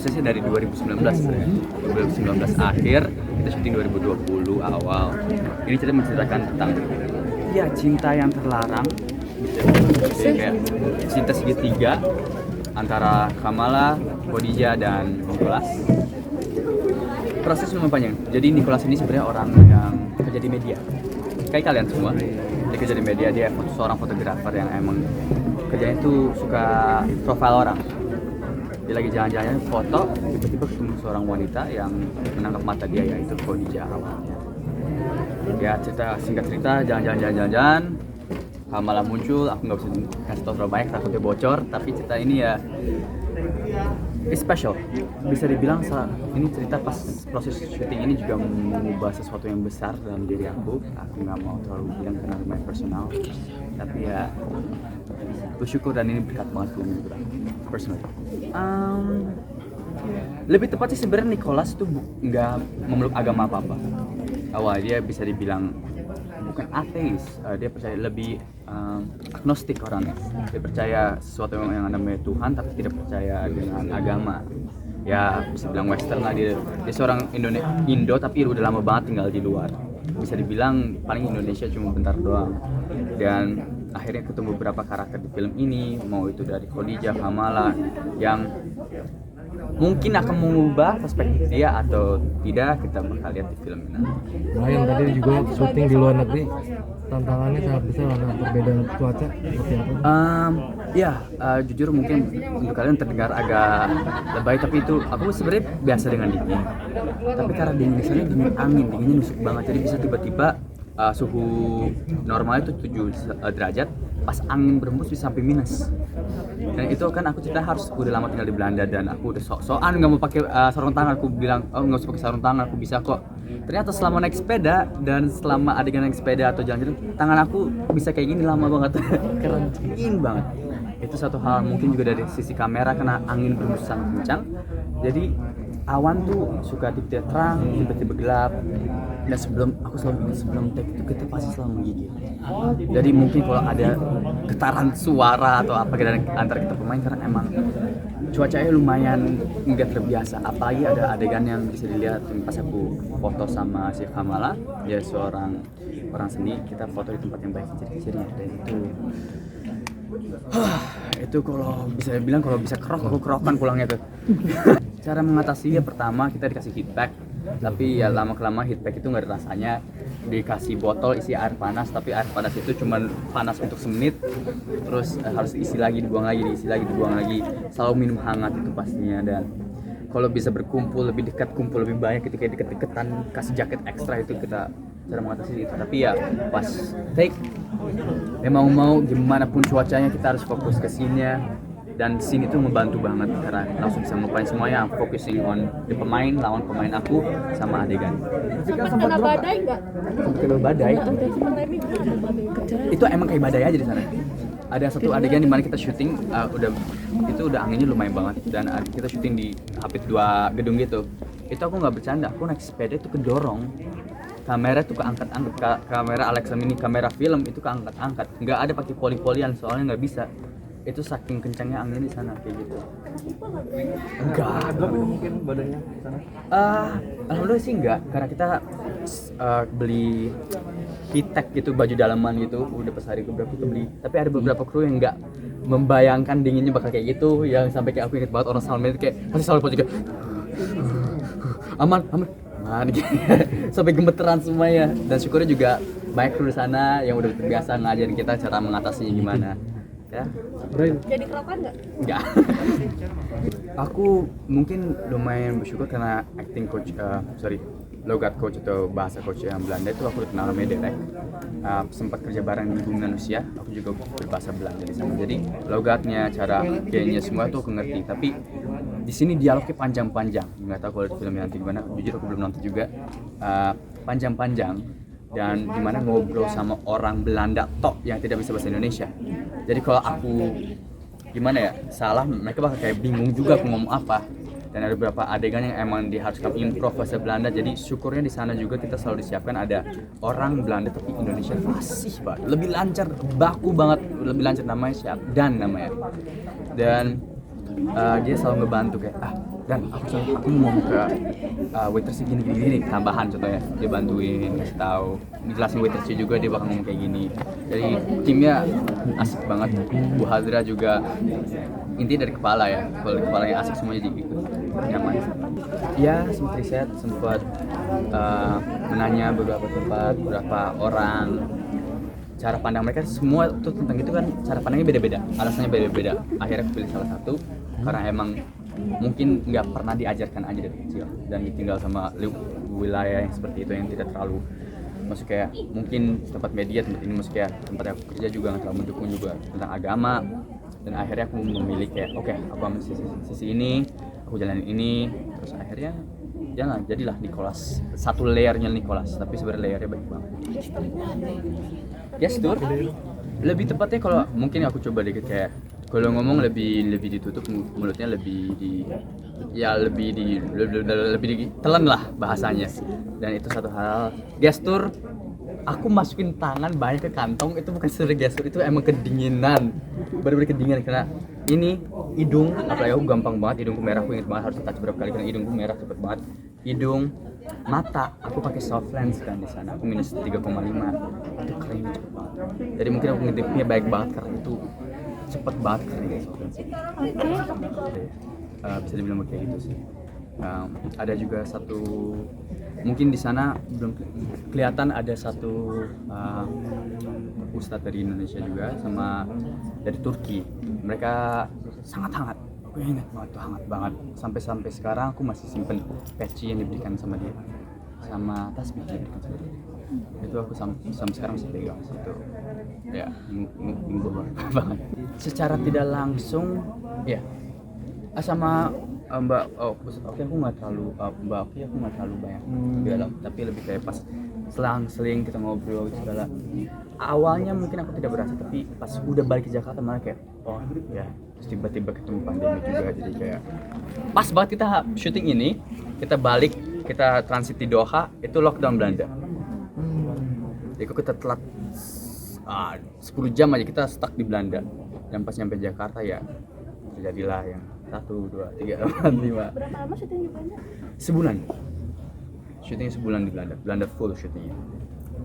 prosesnya dari 2019 sebenarnya. 2019 akhir, kita syuting 2020 awal. Ini cerita menceritakan tentang ya cinta yang terlarang, kayak cinta segitiga antara Kamala, Khadijah dan Nicholas. Proses lumayan panjang. Jadi Nicholas ini sebenarnya orang yang kerja di media. Kayak kalian semua. Dia kerja di media, dia seorang fotografer yang emang kerjanya tuh suka profile orang. Dia lagi jalan-jalan foto, tiba-tiba ketemu seorang wanita yang menangkap mata dia, yaitu Khadijah awalnya. Ya singkat cerita, jalan-jalan, Kamala muncul. Aku nggak bisa kasih tau terlalu banyak, takutnya bocor. Tapi cerita ini ya it's special. Bisa dibilang ini cerita pas proses syuting ini juga mengubah sesuatu yang besar dalam diri aku. Aku nggak mau terlalu bilang karena lumayan personal. Tapi ya bersyukur dan ini berkat banget buat aku personally. Lebih tepat sih sebenarnya Nicholas tuh nggak memeluk agama apa-apa. Awalnya dia bisa dibilang bukan ateis, dia percaya lebih agnostik orangnya. Dia percaya sesuatu yang namanya Tuhan tapi tidak percaya dengan agama. Ya bisa bilang western lah, dia seorang Indo tapi udah lama banget tinggal di luar. Bisa dibilang paling Indonesia cuma bentar doang. Dan akhirnya ketemu beberapa karakter di film ini, mau itu dari Khadijah, Kamala, yang mungkin akan mengubah perspektif dia atau tidak, kita bakal lihat di film ini. Nah, yang tadi juga syuting di luar negeri, tantangannya sangat besar karena perbedaan cuaca seperti apa? Jujur mungkin untuk kalian terdengar agak lebay, tapi itu aku sebenarnya biasa dengan dingin. Tapi karena dingin di sana dingin angin, dinginnya nusuk banget, jadi bisa tiba-tiba suhu normal itu 7 derajat, pas angin berembus bisa sampai minus. Dan itu kan aku cerita harus udah lama tinggal di Belanda dan aku udah sok-sokan nggak mau pakai sarung tangan. Aku bilang nggak usah pakai sarung tangan, aku bisa kok. Ternyata selama naik sepeda dan selama adegan naik sepeda atau jalan-jalan, tangan aku bisa kayak gini lama banget. Keren banget. Itu satu hal, mungkin juga dari sisi kamera karena angin berembus sangat kencang. Jadi awan tuh suka tiba-tiba terang, tiba-tiba gelap. Dan aku selalu bilang sebelum take itu kita pasti selalu menggigil. Jadi mungkin kalau ada getaran suara atau apa antara kita pemain, karena emang cuacanya lumayan nggak terbiasa. Apalagi ada adegan yang bisa dilihat pas aku foto sama si Kamala, dia seorang orang seni, kita foto di tempat yang baik kecil-kecilnya. Dan itu kalau bisa bilang kalau bisa kerok, aku kerokan pulangnya tuh. Cara mengatasinya pertama kita dikasih heat pack, tapi ya lama-kelamaan heat pack itu nggak ada rasanya. Dikasih botol isi air panas, tapi air panas itu cuma panas untuk semenit, terus harus diisi lagi, dibuang lagi, diisi lagi, dibuang lagi. Selalu minum hangat itu pastinya. Dan kalau bisa berkumpul lebih dekat, kumpul lebih banyak, ketika deket-deketan kasih jaket ekstra, itu kita cara mengatasi itu. Tapi ya pas take mau gimana pun cuacanya kita harus fokus ke scene-nya. Dan scene itu membantu banget karena langsung bisa ngelupain semuanya, focusing on the pemain, lawan pemain aku sama adegan. Sempat kena badai nggak? Kena badai? Itu emang kayak badai aja di sana. Ada satu adegan di mana kita syuting udah anginnya lumayan banget, dan kita syuting di hampir 2 gedung gitu. Itu aku nggak bercanda, aku naik sepeda itu kedorong. Kamera tuh keangkat-angkat, kamera Alexa Mini, kamera film itu keangkat-angkat. Nggak ada pakai poli-polian soalnya nggak bisa. Itu saking kencangnya angin di sana kayak gitu. Enggak, Mungkin badannya di sana. Alhamdulillah sih enggak, karena kita beli heat-tech gitu, baju dalaman gitu, udah pas hari keberapa kita beli. Tapi ada beberapa kru yang enggak membayangkan dinginnya bakal kayak gitu, yang sampai kayak aku inget banget orang Salman itu kayak masih selalu pojok aman gitu. Sampai gemeteran semuanya. Dan syukurnya juga banyak kru di sana yang udah terbiasa ngajarin kita cara mengatasinya gimana. Ya. Jadi kerokan nggak? Enggak. Aku mungkin lumayan bersyukur karena acting coach, logat coach atau bahasa coach yang Belanda itu aku kenal namanya Derek. Sempat kerja bareng di Bumi Manusia, aku juga berbahasa Belanda di sana. Jadi logatnya, cara kayaknya semua tuh aku ngerti. Tapi di sini dialognya panjang-panjang. Nggak tahu kalau di filmnya nanti gimana. Jujur aku belum nonton juga. Panjang-panjang dan dimana ngobrol sama orang Belanda tok yang tidak bisa bahasa Indonesia. Jadi kalau aku gimana ya salah, mereka bakal kayak bingung juga aku ngomong apa. Dan ada beberapa adegan yang emang diharuskan improv bahasa Belanda. Jadi syukurnya di sana juga kita selalu disiapkan ada orang Belanda tapi Indonesia fasih banget, lebih lancar, baku banget, lebih lancar. Namanya siapa? Dan namanya. Dan dia selalu ngebantu kayak dan aku mau ke waitersnya gini tambahan contohnya dia bantuin kasih tahu dijelasin waitersnya juga dia bakal ngomong kayak gini. Jadi timnya asik banget. Bu Hadra juga intinya dari kepala ya, kalau dari kepalanya asik semuanya jadi ikut nyaman. Ya sempat riset, sempat menanya beberapa tempat, beberapa orang, cara pandang mereka semua tuh tentang itu kan cara pandangnya beda-beda, alasannya beda-beda. Akhirnya aku pilih salah satu karena emang mungkin nggak pernah diajarkan aja dari kecil dan ditinggal sama wilayah yang seperti itu yang tidak terlalu maksud kayak mungkin tempat media tempat ini maksud kayak tempat aku kerja juga nggak terlalu mendukung juga tentang agama. Dan akhirnya aku memilih kayak oke, aku ambil sisi ini, aku jalanin ini, terus akhirnya jalan jadilah Nicholas, satu layernya Nicholas tapi sebenarnya layernya baik banget. Gestur lebih tepatnya kalau mungkin aku coba dikit kayak kalau ngomong lebih ditutup mulutnya lebih ditelan lah bahasanya. Dan itu satu hal. Gestur aku masukin tangan banyak ke kantong itu bukan sekedar gestur, itu emang kedinginan, bener-bener kedinginan karena ini hidung, apalagi aku gampang banget hidungku merah, aku inget banget harus touch berapa kali karena hidungku merah cepet banget. Hidung, mata, aku pakai soft lens kan di sana, aku minus 3,5 itu keringnya cepet banget. Jadi mungkin aku ngedipnya baik banget karena itu cepet banget keringnya soft lens. Bisa dibilang kayak gitu sih. Ada juga satu mungkin di sana belum kelihatan ada satu ustadz dari Indonesia juga sama dari Turki. Mereka sangat hangat. Aku ingat banget tuh hangat banget. Sampai sekarang aku masih simpen peci yang diberikan sama dia, sama tasbih yang diberikan sama dia. Itu aku sampai sekarang masih pegang itu. Ya, banget. Secara tidak langsung, ya. Sama Mbak, oke aku nggak terlalu banyak dialog, tapi lebih kayak pas selang-seling kita ngobrol segala. Awalnya mungkin aku tidak berasa, tapi pas udah balik ke Jakarta malah kayak oh ya, terus tiba-tiba ketemu pandemi juga, jadi kayak pas banget kita syuting ini, kita balik, kita transit di Doha, itu lockdown Belanda. Jadi kita telat 10 jam aja kita stuck di Belanda, dan pas nyampe Jakarta ya terjadilah yang 1, 2, 3, 4, 5. Berapa lama syuting di Belanda? Sebulan. Syutingnya sebulan di Belanda full syutingnya.